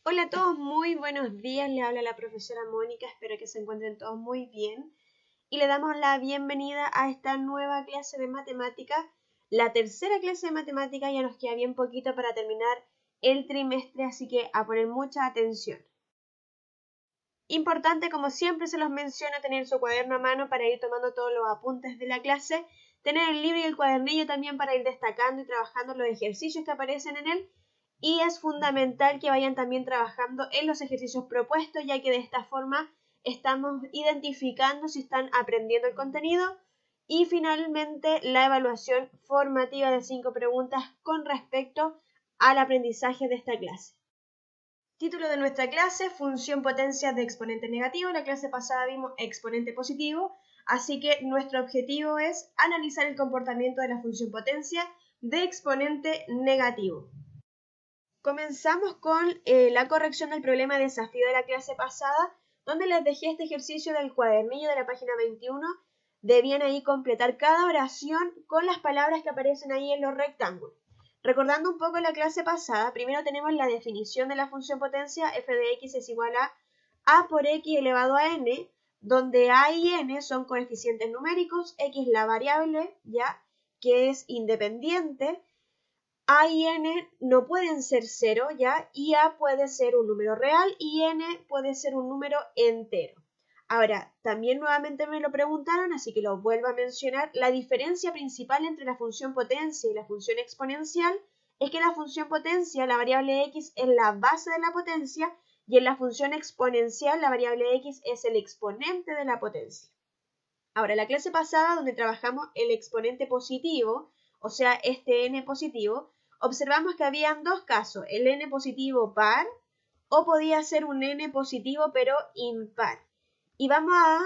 Hola a todos, muy buenos días. Le habla la profesora Mónica, espero que se encuentren todos muy bien. Y le damos la bienvenida a esta nueva clase de matemática, la tercera clase de matemática. Ya nos queda bien poquito para terminar el trimestre, así que a poner mucha atención. Importante, como siempre se los menciono, tener su cuaderno a mano para ir tomando todos los apuntes de la clase, tener el libro y el cuadernillo también para ir destacando y trabajando los ejercicios que aparecen en él. Y es fundamental que vayan también trabajando en los ejercicios propuestos, ya que de esta forma estamos identificando si están aprendiendo el contenido. Y finalmente la evaluación formativa de 5 preguntas con respecto al aprendizaje de esta clase. Título de nuestra clase, función potencia de exponente negativo. La clase pasada vimos exponente positivo, así que nuestro objetivo es analizar el comportamiento de la función potencia de exponente negativo. Comenzamos con la corrección del problema de desafío de la clase pasada, donde les dejé este ejercicio del cuadernillo de la página 21. Debían ahí completar cada oración con las palabras que aparecen ahí en los rectángulos. Recordando un poco la clase pasada, primero tenemos la definición de la función potencia. F de x es igual a por x elevado a n, donde a y n son coeficientes numéricos, x la variable, ya, que es independiente. A y n no pueden ser cero, ¿ya? Y a puede ser un número real y n puede ser un número entero. Ahora, también nuevamente me lo preguntaron, así que lo vuelvo a mencionar. La diferencia principal entre la función potencia y la función exponencial es que la función potencia, la variable x, es la base de la potencia, y en la función exponencial, la variable x es el exponente de la potencia. Ahora, la clase pasada, donde trabajamos el exponente positivo, o sea, este n positivo, observamos que habían dos casos, el n positivo par o podía ser un n positivo pero impar. Y vamos a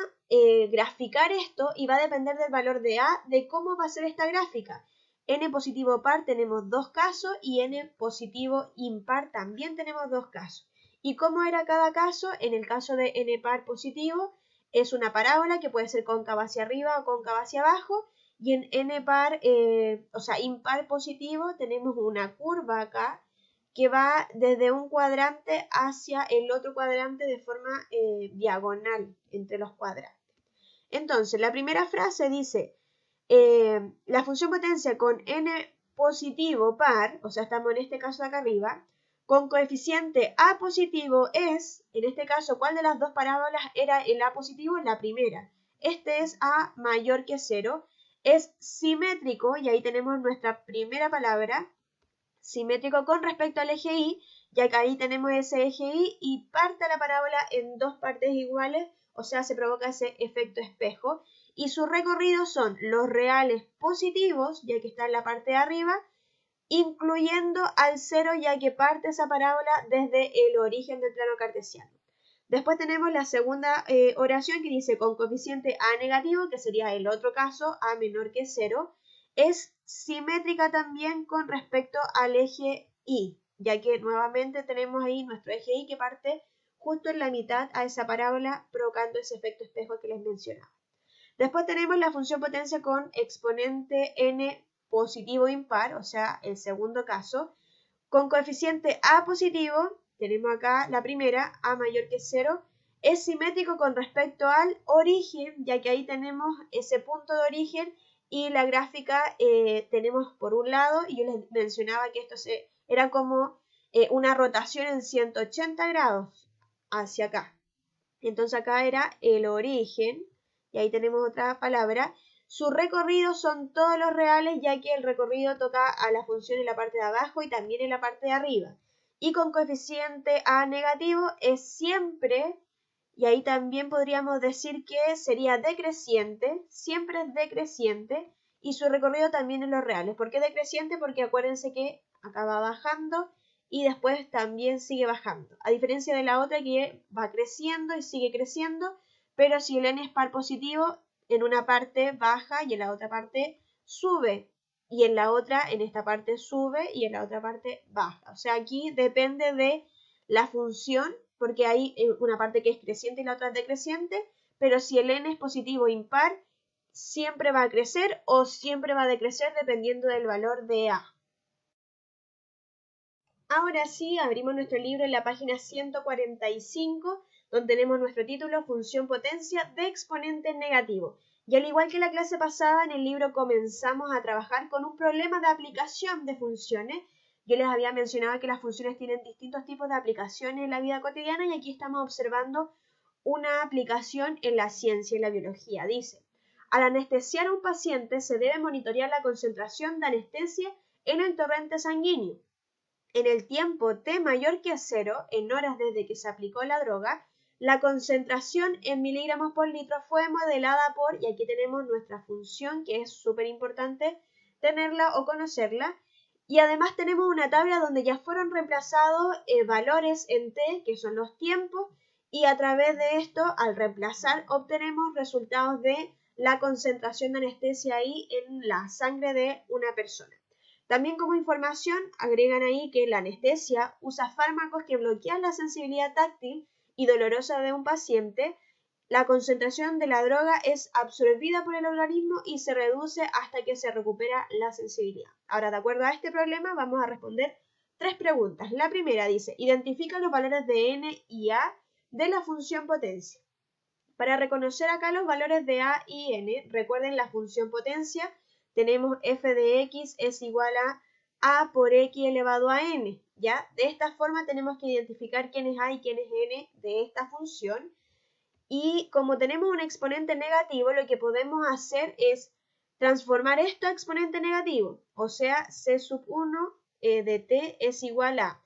graficar esto y va a depender del valor de a, de cómo va a ser esta gráfica. N positivo par tenemos dos casos y n positivo impar también tenemos dos casos. ¿Y cómo era cada caso? En el caso de n par positivo, es una parábola que puede ser cóncava hacia arriba o cóncava hacia abajo, y en n par, o sea, impar positivo, tenemos una curva acá que va desde un cuadrante hacia el otro cuadrante de forma diagonal entre los cuadrantes. Entonces, la primera frase dice, la función potencia con n positivo par, o sea, estamos en este caso de acá arriba, con coeficiente a positivo es, en este caso, ¿cuál de las dos parábolas era el a positivo? La primera. Este es a mayor que 0, es simétrico, y ahí tenemos nuestra primera palabra, simétrico con respecto al eje y, ya que ahí tenemos ese eje y parte la parábola en dos partes iguales, o sea, se provoca ese efecto espejo, y su recorrido son los reales positivos, ya que está en la parte de arriba, incluyendo al 0, ya que parte esa parábola desde el origen del plano cartesiano. Después tenemos la segunda oración que dice con coeficiente a negativo, que sería el otro caso, a menor que 0, es simétrica también con respecto al eje y, ya que nuevamente tenemos ahí nuestro eje y que parte justo en la mitad a esa parábola, provocando ese efecto espejo que les mencionaba. Después tenemos la función potencia con exponente n positivo impar, o sea, el segundo caso, con coeficiente a positivo, tenemos acá la primera, a mayor que 0, es simétrico con respecto al origen, ya que ahí tenemos ese punto de origen y la gráfica tenemos por un lado, y yo les mencionaba que esto era como una rotación en 180 grados hacia acá. Entonces acá era el origen, y ahí tenemos otra palabra. Su recorrido son todos los reales, ya que el recorrido toca a la función en la parte de abajo y también en la parte de arriba. Y con coeficiente a negativo es siempre, y ahí también podríamos decir que sería decreciente, siempre es decreciente, y su recorrido también en los reales. ¿Por qué decreciente? Porque acuérdense que acá va bajando y después también sigue bajando. A diferencia de la otra que va creciendo y sigue creciendo, pero si el n es par positivo, en una parte baja y en la otra parte sube. Y en la otra, en esta parte sube y en la otra parte baja. O sea, aquí depende de la función, porque hay una parte que es creciente y la otra es decreciente, pero si el n es positivo o impar, siempre va a crecer o siempre va a decrecer dependiendo del valor de a. Ahora sí, abrimos nuestro libro en la página 145, donde tenemos nuestro título Función potencia de exponente negativo. Y al igual que la clase pasada, en el libro comenzamos a trabajar con un problema de aplicación de funciones. Yo les había mencionado que las funciones tienen distintos tipos de aplicaciones en la vida cotidiana y aquí estamos observando una aplicación en la ciencia y la biología. Dice, al anestesiar a un paciente se debe monitorear la concentración de anestesia en el torrente sanguíneo. En el tiempo t mayor que 0, en horas desde que se aplicó la droga, la concentración en miligramos por litro fue modelada por, y aquí tenemos nuestra función, que es súper importante tenerla o conocerla, y además tenemos una tabla donde ya fueron reemplazados valores en t, que son los tiempos, y a través de esto, al reemplazar, obtenemos resultados de la concentración de anestesia ahí en la sangre de una persona. También como información agregan ahí que la anestesia usa fármacos que bloquean la sensibilidad táctil y dolorosa de un paciente. La concentración de la droga es absorbida por el organismo y se reduce hasta que se recupera la sensibilidad. Ahora, de acuerdo a este problema, vamos a responder 3 preguntas. La primera dice, identifica los valores de n y a de la función potencia. Para reconocer acá los valores de a y n, recuerden la función potencia, tenemos f de x es igual a por x elevado a n, ¿ya? De esta forma tenemos que identificar quién es a y quién es n de esta función. Y como tenemos un exponente negativo, lo que podemos hacer es transformar esto a exponente negativo, o sea, c sub 1 de t es igual a,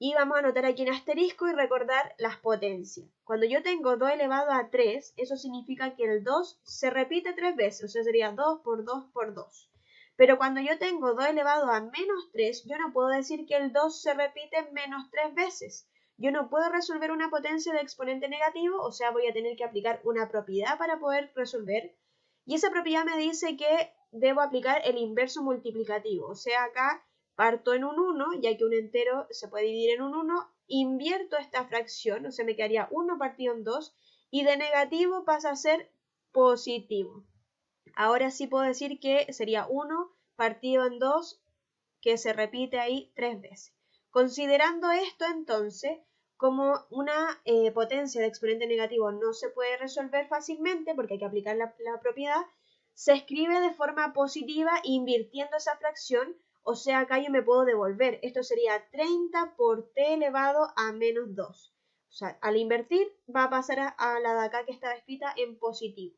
y vamos a anotar aquí en asterisco y recordar las potencias. Cuando yo tengo 2 elevado a 3, eso significa que el 2 se repite 3 veces, o sea, sería 2 por 2 por 2. Pero cuando yo tengo 2 elevado a menos 3, yo no puedo decir que el 2 se repite menos 3 veces. Yo no puedo resolver una potencia de exponente negativo, o sea, voy a tener que aplicar una propiedad para poder resolver. Y esa propiedad me dice que debo aplicar el inverso multiplicativo, o sea, acá parto en un 1, ya que un entero se puede dividir en un 1, invierto esta fracción, o sea, me quedaría 1 partido en 2, y de negativo pasa a ser positivo. Ahora sí puedo decir que sería 1 partido en 2, que se repite ahí 3 veces. Considerando esto entonces, como una potencia de exponente negativo no se puede resolver fácilmente porque hay que aplicar la propiedad, se escribe de forma positiva invirtiendo esa fracción, o sea, acá yo me puedo devolver. Esto sería 30 por t elevado a menos 2. O sea, al invertir va a pasar a la de acá que estaba escrita en positivo.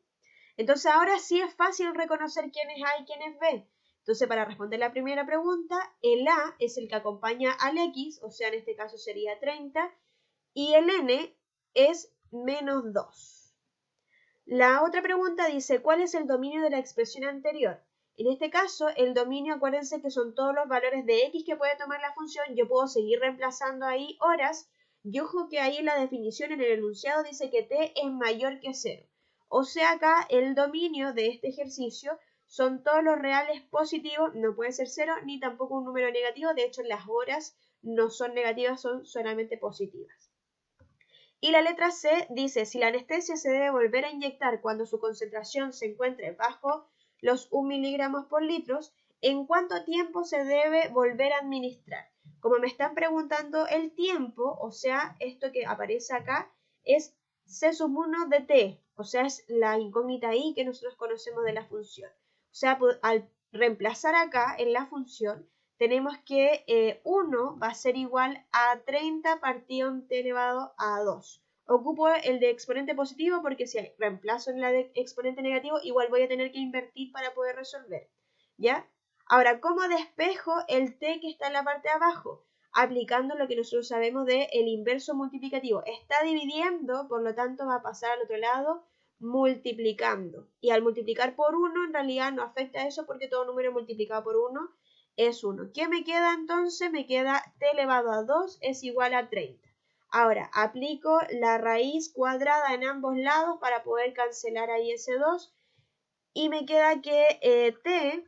Entonces ahora sí es fácil reconocer quién es A y quién es B. Entonces, para responder la primera pregunta, el A es el que acompaña al X, o sea, en este caso sería 30, y el N es menos 2. La otra pregunta dice, ¿cuál es el dominio de la expresión anterior? En este caso, el dominio, acuérdense que son todos los valores de X que puede tomar la función. Yo puedo seguir reemplazando ahí horas, y ojo que ahí en la definición, en el enunciado, dice que t es mayor que 0. O sea, acá el dominio de este ejercicio son todos los reales positivos, no puede ser 0 ni tampoco un número negativo, de hecho las horas no son negativas, son solamente positivas. Y la letra C dice, si la anestesia se debe volver a inyectar cuando su concentración se encuentre bajo los 1 miligramos por litro, ¿en cuánto tiempo se debe volver a administrar? Como me están preguntando el tiempo, o sea, esto que aparece acá es C sub 1 de t, o sea, es la incógnita i que nosotros conocemos de la función. O sea, al reemplazar acá en la función, tenemos que 1 va a ser igual a 30 partido en t elevado a 2. Ocupo el de exponente positivo porque si reemplazo en la de exponente negativo, igual voy a tener que invertir para poder resolver. ¿Ya? Ahora, ¿cómo despejo el t que está en la parte de abajo? Aplicando lo que nosotros sabemos de el inverso multiplicativo. Está dividiendo, por lo tanto va a pasar al otro lado multiplicando. Y al multiplicar por 1, en realidad no afecta eso porque todo número multiplicado por 1 es 1. ¿Qué me queda entonces? Me queda t elevado a 2 es igual a 30. Ahora, aplico la raíz cuadrada en ambos lados para poder cancelar ahí ese 2. Y me queda que t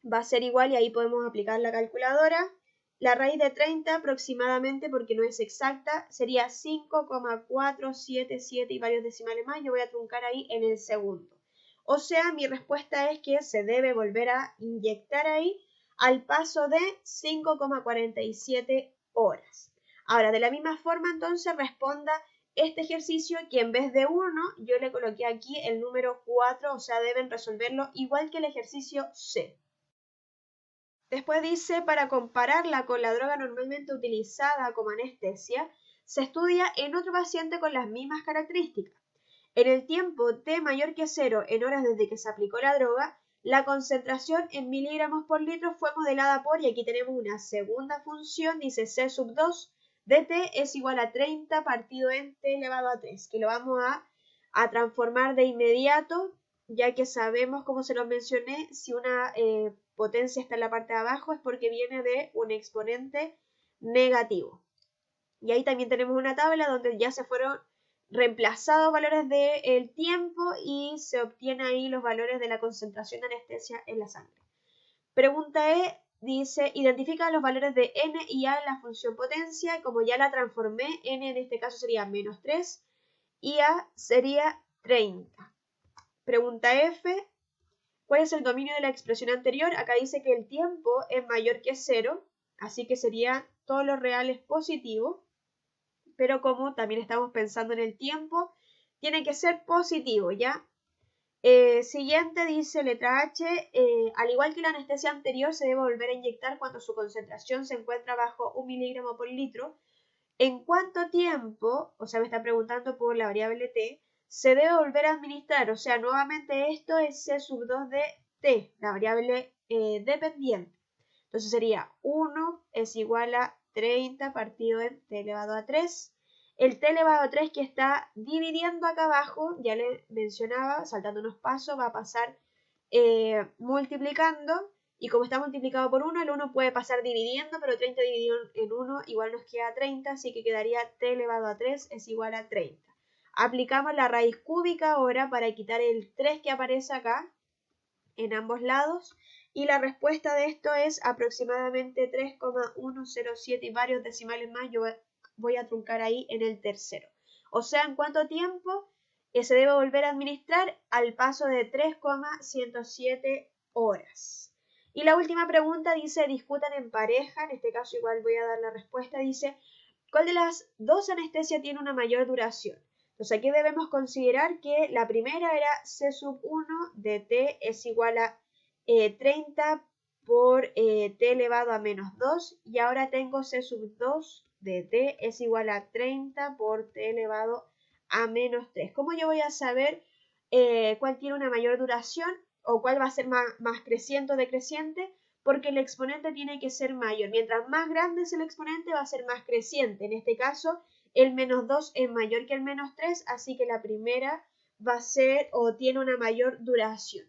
va a ser igual, y ahí podemos aplicar la calculadora. La raíz de 30 aproximadamente, porque no es exacta, sería 5,477 y varios decimales más. Yo voy a truncar ahí en el segundo. O sea, mi respuesta es que se debe volver a inyectar ahí al paso de 5,47 horas. Ahora, de la misma forma, entonces, responda este ejercicio que en vez de 1, yo le coloqué aquí el número 4, o sea, deben resolverlo igual que el ejercicio C. Después dice, para compararla con la droga normalmente utilizada como anestesia, se estudia en otro paciente con las mismas características. En el tiempo t mayor que 0 en horas desde que se aplicó la droga, la concentración en miligramos por litro fue modelada por, y aquí tenemos una segunda función, dice C sub 2 de t es igual a 30 partido en t elevado a 3, que lo vamos a transformar de inmediato, ya que sabemos, como se lo mencioné, si una potencia está en la parte de abajo es porque viene de un exponente negativo. Y ahí también tenemos una tabla donde ya se fueron reemplazados valores del tiempo y se obtiene ahí los valores de la concentración de anestesia en la sangre. Pregunta E dice, identifica los valores de n y a en la función potencia, y como ya la transformé, n en este caso sería menos 3 y a sería 30. Pregunta F, ¿cuál es el dominio de la expresión anterior? Acá dice que el tiempo es mayor que 0, así que sería todos los reales positivos, pero como también estamos pensando en el tiempo, tiene que ser positivo, ¿ya? Siguiente dice letra H, al igual que la anestesia anterior, se debe volver a inyectar cuando su concentración se encuentra bajo 1 miligramo por litro. ¿En cuánto tiempo, o sea, me está preguntando por la variable t, se debe volver a administrar? O sea, nuevamente esto es C sub 2 de t, la variable dependiente. Entonces sería 1 es igual a 30 partido en t elevado a 3. El t elevado a 3 que está dividiendo acá abajo, ya le mencionaba, saltando unos pasos, va a pasar multiplicando. Y como está multiplicado por 1, el 1 puede pasar dividiendo, pero 30 dividido en 1 igual nos queda 30, así que quedaría t elevado a 3 es igual a 30. Aplicamos la raíz cúbica ahora para quitar el 3 que aparece acá en ambos lados. Y la respuesta de esto es aproximadamente 3,107 y varios decimales más. Yo voy a truncar ahí en el tercero. O sea, ¿en cuánto tiempo se debe volver a administrar? Al paso de 3,107 horas. Y la última pregunta dice, discutan en pareja. En este caso igual voy a dar la respuesta. Dice, ¿cuál de las dos anestesias tiene una mayor duración? Entonces aquí debemos considerar que la primera era C sub 1 de t es igual a 30 por t elevado a menos 2, y ahora tengo C sub 2 de t es igual a 30 por t elevado a menos 3. ¿Cómo yo voy a saber cuál tiene una mayor duración o cuál va a ser más creciente o decreciente? Porque el exponente tiene que ser mayor. Mientras más grande es el exponente, va a ser más creciente. En este caso, el menos 2 es mayor que el menos 3, así que la primera va a ser o tiene una mayor duración.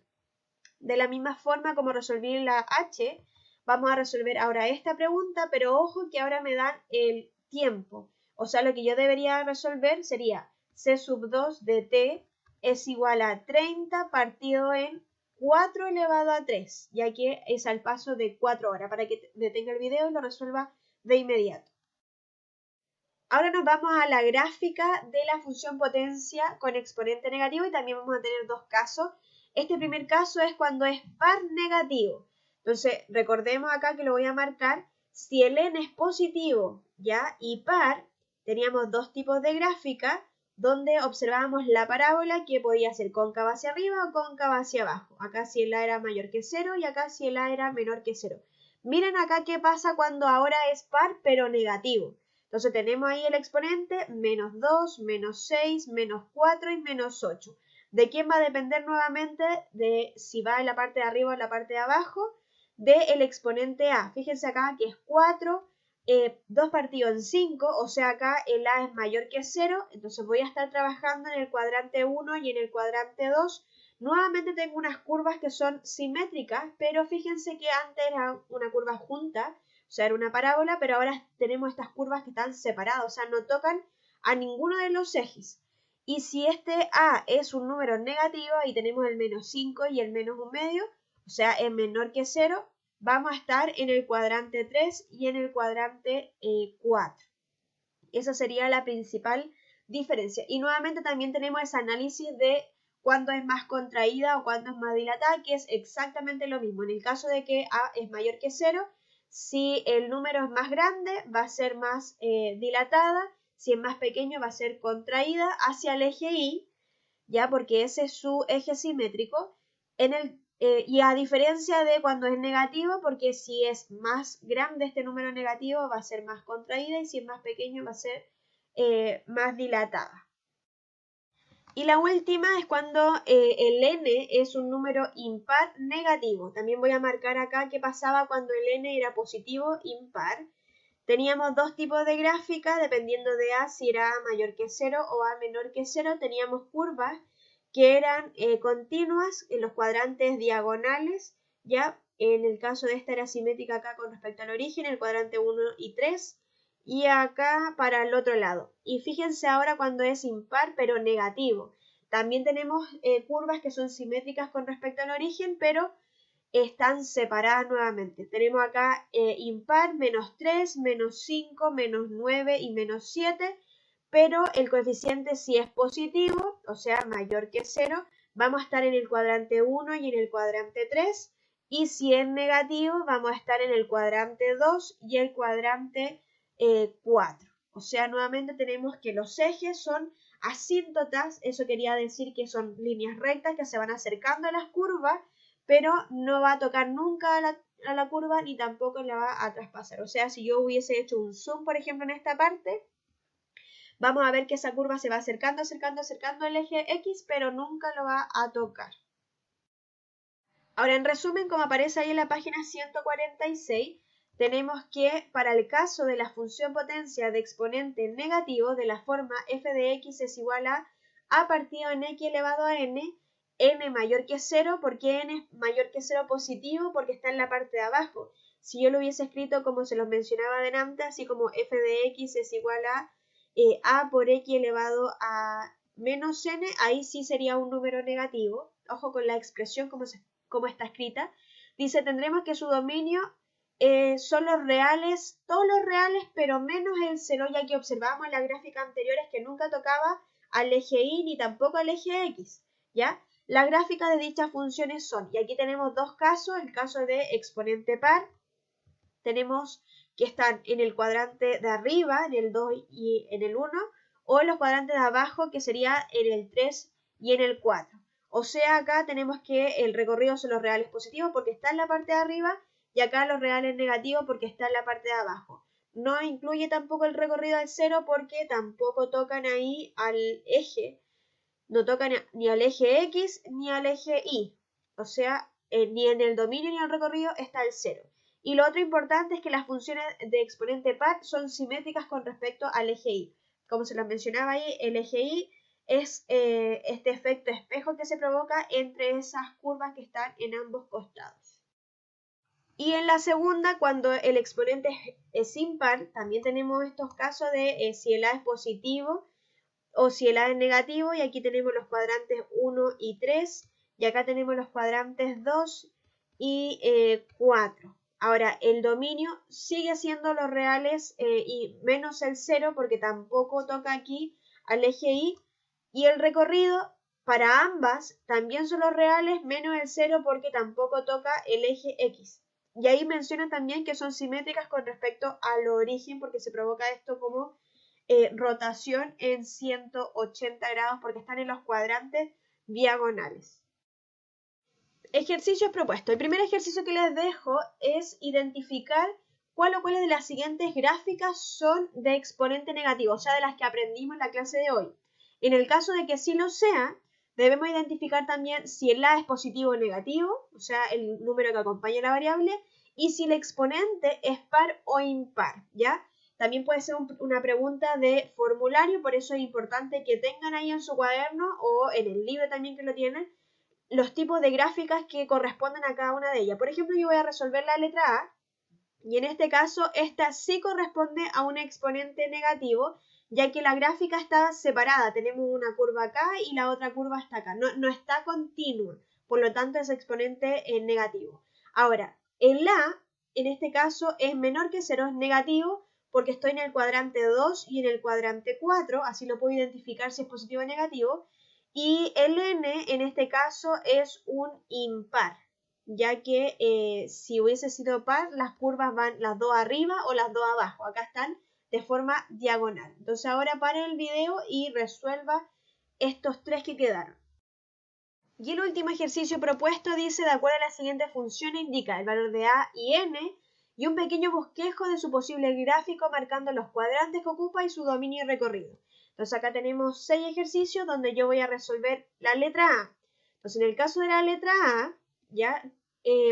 De la misma forma como resolví la H, vamos a resolver ahora esta pregunta, pero ojo que ahora me dan el tiempo. O sea, lo que yo debería resolver sería C sub 2 de t es igual a 30 partido en 4 elevado a 3, ya que es al paso de 4 horas, para que detenga el video y lo resuelva de inmediato. Ahora nos vamos a la gráfica de la función potencia con exponente negativo y también vamos a tener dos casos. Este primer caso es cuando es par negativo. Entonces, recordemos acá que lo voy a marcar. Si el n es positivo, ¿ya? Y par, teníamos dos tipos de gráfica donde observábamos la parábola que podía ser cóncava hacia arriba o cóncava hacia abajo. Acá si el a era mayor que 0 y acá si el a era menor que 0. Miren acá qué pasa cuando ahora es par pero negativo. Entonces tenemos ahí el exponente menos 2, menos 6, menos 4 y menos 8. ¿De quién va a depender nuevamente? De si va en la parte de arriba o en la parte de abajo, del exponente a. Fíjense acá que es 4, 2 partido en 5, o sea acá el a es mayor que 0, entonces voy a estar trabajando en el cuadrante 1 y en el cuadrante 2. Nuevamente tengo unas curvas que son simétricas, pero fíjense que antes era una curva junta, o sea, era una parábola, pero ahora tenemos estas curvas que están separadas, o sea, no tocan a ninguno de los ejes. Y si este a es un número negativo, ahí tenemos el menos 5 y el menos 1/2, o sea, es menor que 0, vamos a estar en el cuadrante 3 y en el cuadrante 4. Esa sería la principal diferencia. Y nuevamente también tenemos ese análisis de cuándo es más contraída o cuándo es más dilatada, que es exactamente lo mismo. En el caso de que a es mayor que 0, Si el número es más grande, va a ser más dilatada. Si es más pequeño, va a ser contraída hacia el eje Y, ¿ya? Porque ese es su eje simétrico. Y a diferencia de cuando es negativo, porque si es más grande este número negativo, va a ser más contraída, y si es más pequeño, va a ser más dilatada. Y la última es cuando el n es un número impar negativo. También voy a marcar acá qué pasaba cuando el n era positivo impar. Teníamos dos tipos de gráfica, dependiendo de A, si era A mayor que 0 o A menor que 0. Teníamos curvas que eran continuas en los cuadrantes diagonales, ¿ya? En el caso de esta era simétrica acá con respecto al origen, el cuadrante 1 y 3, y acá para el otro lado. Y fíjense ahora cuando es impar, pero negativo. También tenemos curvas que son simétricas con respecto al origen, pero están separadas nuevamente. Tenemos acá impar, -3, -5, -9 y -7, pero el coeficiente si es positivo, o sea, mayor que 0, vamos a estar en el cuadrante 1 y en el cuadrante 3, y si es negativo, vamos a estar en el cuadrante 2 y el cuadrante 4. O sea, nuevamente tenemos que los ejes son asíntotas, eso quería decir que son líneas rectas que se van acercando a las curvas, pero no va a tocar nunca a la curva ni tampoco la va a traspasar. O sea, si yo hubiese hecho un zoom, por ejemplo, en esta parte, vamos a ver que esa curva se va acercando, acercando, acercando al eje X, pero nunca lo va a tocar. Ahora, en resumen, como aparece ahí en la página 146, tenemos que para el caso de la función potencia de exponente negativo de la forma f de x es igual a partido en x elevado a n mayor que 0, ¿por qué n es mayor que 0 positivo? Porque está en la parte de abajo. Si yo lo hubiese escrito como se los mencionaba delante, así como f de x es igual a por x elevado a menos n, ahí sí sería un número negativo. Ojo con la expresión como está escrita. Dice, tendremos que su dominio son los reales, todos los reales, pero menos el 0, ya que observamos en la gráfica anteriores que nunca tocaba al eje Y ni tampoco al eje X, ¿ya? Las gráficas de dichas funciones son, y aquí tenemos dos casos, el caso de exponente par, tenemos que están en el cuadrante de arriba, en el 2 y en el 1, o en los cuadrantes de abajo, que sería en el 3 y en el 4. O sea, acá tenemos que el recorrido son los reales positivos porque está en la parte de arriba, y acá los reales negativos porque está en la parte de abajo. No incluye tampoco el recorrido al 0 porque tampoco tocan ahí al eje, no tocan ni al eje X ni al eje Y. O sea, ni en el dominio ni en el recorrido está el 0. Y lo otro importante es que las funciones de exponente par son simétricas con respecto al eje Y. Como se los mencionaba ahí, el eje Y es este efecto espejo que se provoca entre esas curvas que están en ambos costados. Y en la segunda, cuando el exponente es impar, también tenemos estos casos de si el A es positivo o si el A es negativo, y aquí tenemos los cuadrantes 1 y 3, y acá tenemos los cuadrantes 2 y 4. Ahora, el dominio sigue siendo los reales y menos el 0 porque tampoco toca aquí al eje y el recorrido para ambas también son los reales menos el 0 porque tampoco toca el eje X. Y ahí mencionan también que son simétricas con respecto al origen porque se provoca esto como rotación en 180 grados porque están en los cuadrantes diagonales. Ejercicios propuestos. El primer ejercicio que les dejo es identificar cuáles de las siguientes gráficas son de exponente negativo, o sea, de las que aprendimos en la clase de hoy. En el caso de que sí lo sea, debemos identificar también si el A es positivo o negativo, o sea, el número que acompaña la variable, y si el exponente es par o impar, ¿ya? También puede ser una pregunta de formulario, por eso es importante que tengan ahí en su cuaderno o en el libro también que lo tienen, los tipos de gráficas que corresponden a cada una de ellas. Por ejemplo, yo voy a resolver la letra A, y en este caso, esta sí corresponde a un exponente negativo, ya que la gráfica está separada. Tenemos una curva acá y la otra curva está acá. No está continua, por lo tanto es exponente negativo. Ahora, el A, en este caso, es menor que 0, es negativo, porque estoy en el cuadrante 2 y en el cuadrante 4, así lo puedo identificar si es positivo o negativo. Y el N, en este caso, es un impar, ya que si hubiese sido par, las curvas van las dos arriba o las dos abajo. Acá están de forma diagonal. Entonces ahora pare el video y resuelva estos tres que quedaron. Y el último ejercicio propuesto dice, de acuerdo a la siguiente función, indica el valor de A y N y un pequeño bosquejo de su posible gráfico marcando los cuadrantes que ocupa y su dominio y recorrido. Entonces acá tenemos 6 ejercicios donde yo voy a resolver la letra A. Entonces en el caso de la letra A, ya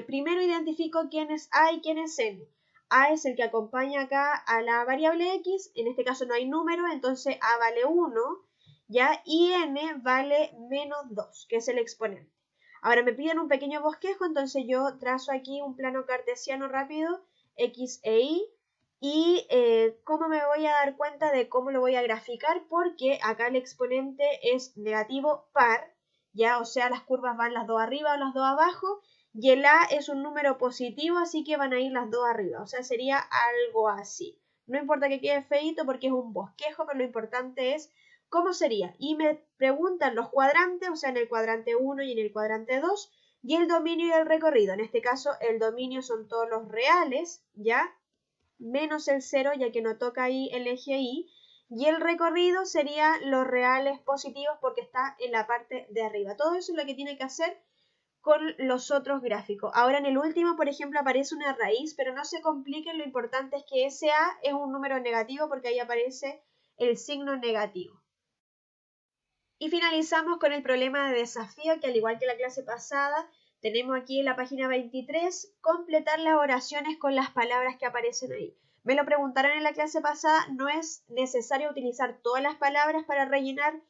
primero identifico quién es A y quién es N. A es el que acompaña acá a la variable X, en este caso no hay número, entonces A vale 1. ¿Ya? Y n vale menos 2, que es el exponente. Ahora me piden un pequeño bosquejo, entonces yo trazo aquí un plano cartesiano rápido, x e y, y ¿cómo me voy a dar cuenta de cómo lo voy a graficar? Porque acá el exponente es negativo par, ¿ya? O sea, las curvas van las dos arriba o las dos abajo, y el a es un número positivo, así que van a ir las dos arriba, o sea, sería algo así. No importa que quede feito porque es un bosquejo, pero lo importante es ¿cómo sería? Y me preguntan los cuadrantes, o sea, en el cuadrante 1 y en el cuadrante 2, y el dominio y el recorrido. En este caso, el dominio son todos los reales, ¿ya? Menos el 0, ya que no toca ahí el eje Y. Y el recorrido sería los reales positivos porque está en la parte de arriba. Todo eso es lo que tiene que hacer con los otros gráficos. Ahora en el último, por ejemplo, aparece una raíz, pero no se compliquen, lo importante es que ese A es un número negativo porque ahí aparece el signo negativo. Y finalizamos con el problema de desafío, que al igual que la clase pasada, tenemos aquí en la página 23, completar las oraciones con las palabras que aparecen ahí. Me lo preguntaron en la clase pasada, no es necesario utilizar todas las palabras para rellenar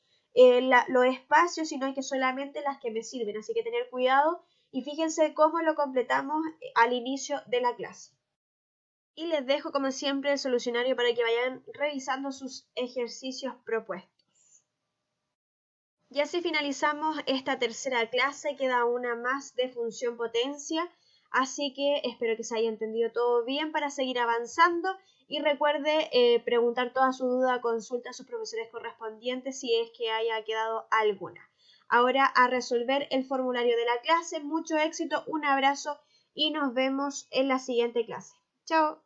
los espacios, sino que solamente las que me sirven, así que tener cuidado y fíjense cómo lo completamos al inicio de la clase. Y les dejo como siempre el solucionario para que vayan revisando sus ejercicios propuestos. Y así finalizamos esta tercera clase, queda una más de función potencia, así que espero que se haya entendido todo bien para seguir avanzando y recuerde preguntar toda su duda, consulta a sus profesores correspondientes si es que haya quedado alguna. Ahora a resolver el formulario de la clase, mucho éxito, un abrazo y nos vemos en la siguiente clase. Chao.